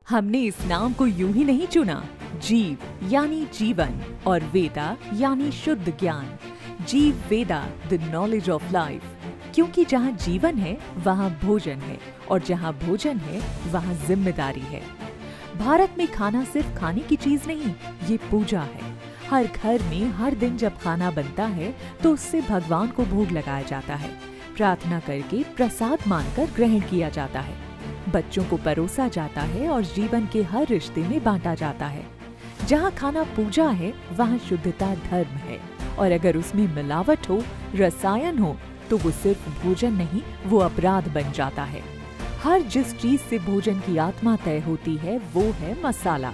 हमने इस नाम को यूं ही नहीं चुना। जीव यानी जीवन और वेदा यानी शुद्ध ज्ञान। जीव वेदा, द नॉलेज ऑफ लाइफ। क्योंकि जहाँ जीवन है वहाँ भोजन है, और जहाँ भोजन है वहाँ जिम्मेदारी है। भारत में खाना सिर्फ खाने की चीज नहीं, ये पूजा है। हर घर में हर दिन जब खाना बनता है तो उससे भगवान को भोग लगाया जाता है। प्रार्थना करके प्रसाद मानकर ग्रहण किया जाता है। बच्चों को परोसा जाता है और जीवन के हर रिश्ते में बांटा जाता है। जहाँ खाना पूजा है वहाँ शुद्धता धर्म है, और अगर उसमें मिलावट हो, रसायन हो, तो वो सिर्फ भोजन नहीं, वो अपराध बन जाता है। हर जिस चीज से भोजन की आत्मा तय होती है वो है मसाला।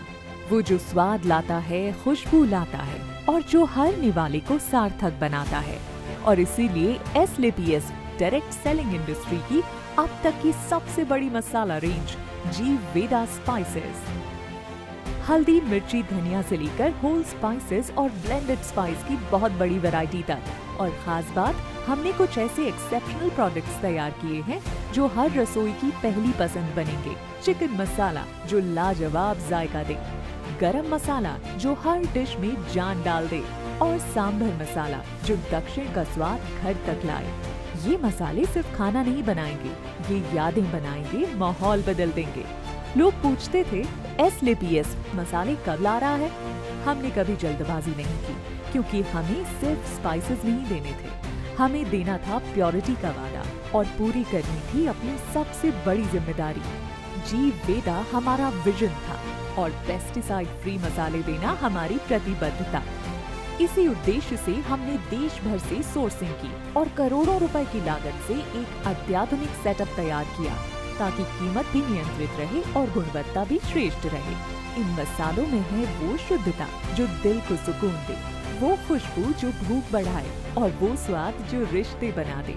वो जो स्वाद लाता है, खुशबू लाता है, और जो हर निवाले को सार्थक बनाता है। और इसीलिए एसलेपीएस डायरेक्ट सेलिंग इंडस्ट्री की अब तक की सबसे बड़ी मसाला रेंज जीव वेदा स्पाइसेस। हल्दी, मिर्ची, धनिया से लेकर होल स्पाइसेस और ब्लेंडेड स्पाइस की बहुत बड़ी वैरायटी तक। और खास बात, हमने कुछ ऐसे एक्सेप्शनल प्रोडक्ट्स तैयार किए हैं जो हर रसोई की पहली पसंद बनेंगे। चिकन मसाला जो लाजवाब जायका दे, गरम मसाला जो हर डिश में जान डाल दे, और सांभर मसाला जो दक्षिण का स्वाद घर तक लाए। ये मसाले सिर्फ खाना नहीं बनाएंगे, ये यादें बनाएंगे, माहौल बदल देंगे। लोग पूछते थे एसलेपीएस मसाले कब ला रहा है? हमने कभी जल्दबाजी नहीं की, क्योंकि हमें सिर्फ स्पाइसेस नहीं देने थे, हमें देना था प्योरिटी का वादा, और पूरी करनी थी अपनी सबसे बड़ी जिम्मेदारी। जीव वेदा हमारा विजन था, और पेस्टिसाइड फ्री मसाले देना हमारी प्रतिबद्धता। इसी उद्देश्य से हमने देश भर से सोर्सिंग की और करोड़ों रुपए की लागत से एक अत्याधुनिक सेटअप तैयार किया, ताकि कीमत भी नियंत्रित रहे और गुणवत्ता भी श्रेष्ठ रहे। इन मसालों में है वो शुद्धता जो दिल को सुकून दे, वो खुशबू जो भूख बढ़ाए, और वो स्वाद जो रिश्ते बना दे।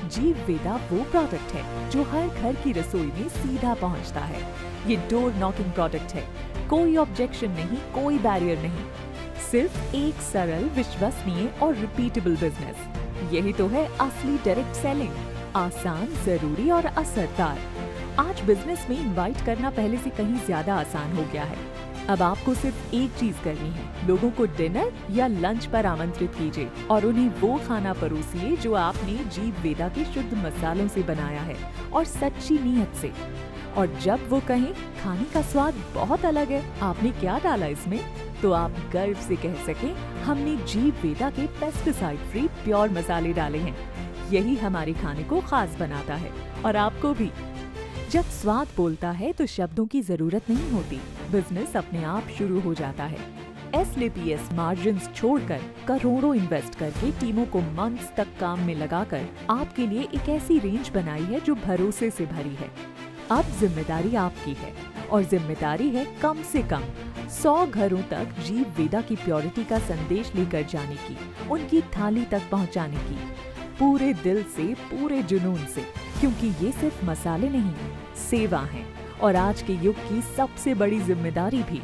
जीव वेदा वो प्रोडक्ट है जो हर घर की रसोई में सीधा पहुंचता है। ये डोर नॉकिंग प्रोडक्ट है, कोई ऑब्जेक्शन नहीं, कोई बैरियर नहीं, सिर्फ एक सरल, विश्वसनीय और रिपीटेबल बिजनेस। यही तो है असली डायरेक्ट सेलिंग, आसान, जरूरी और असरदार। आज बिजनेस में इनवाइट करना पहले से कहीं ज्यादा आसान हो गया है। अब आपको सिर्फ एक चीज करनी है, लोगों को डिनर या लंच पर आमंत्रित कीजिए और उन्हें वो खाना परोसिए जो आपने जीव वेदा के शुद्ध मसालों से बनाया है, और सच्ची नीयत से। और जब वो कहें खाने का स्वाद बहुत अलग है, आपने क्या डाला इसमें, तो आप गर्व से कह सकें हमने जीव वेदा के पेस्टिसाइड फ्री प्योर मसाले डाले हैं। यही हमारे खाने को खास बनाता है, और आपको भी। जब स्वाद बोलता है तो शब्दों की जरूरत नहीं होती, बिजनेस अपने आप शुरू हो जाता है। एसलेपीएस मार्जिन्स छोड़कर, करोड़ों इन्वेस्ट करके, टीमों को मंथ्स तक काम में लगाकर आपके लिए एक ऐसी रेंज बनाई है जो भरोसे से भरी है। अब जिम्मेदारी आपकी है, और जिम्मेदारी है कम से कम 100 घरों तक जीव वेदा की प्योरिटी का संदेश लेकर जाने की, उनकी थाली तक पहुंचाने की, पूरे दिल से, पूरे जुनून से। क्योंकि ये सिर्फ मसाले नहीं, सेवा है, और आज के युग की सबसे बड़ी जिम्मेदारी भी।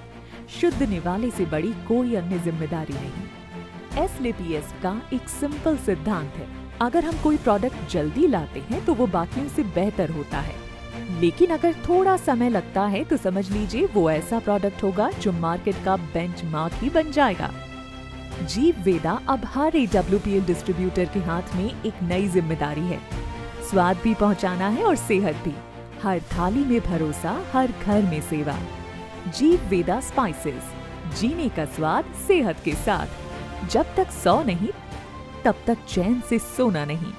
शुद्ध निवाले से बड़ी कोई अन्य जिम्मेदारी नहीं। एसलेपीएस का एक सिंपल सिद्धांत है, अगर हम कोई प्रोडक्ट जल्दी लाते हैं तो वो बाकियों से बेहतर होता है, लेकिन अगर थोड़ा समय लगता है तो समझ लीजिए वो ऐसा प्रोडक्ट होगा जो मार्केट का बेंचमार्क ही बन जाएगा। जीव वेदा अब हर AWPL डिस्ट्रीब्यूटर के हाथ में एक नई जिम्मेदारी है। स्वाद भी पहुंचाना है और सेहत भी। हर थाली में भरोसा, हर घर में सेवा। जीव वेदा स्पाइसेस, जीने का स्वाद सेहत के साथ। जब तक 100 नहीं, तब तक चैन से सोना नहीं।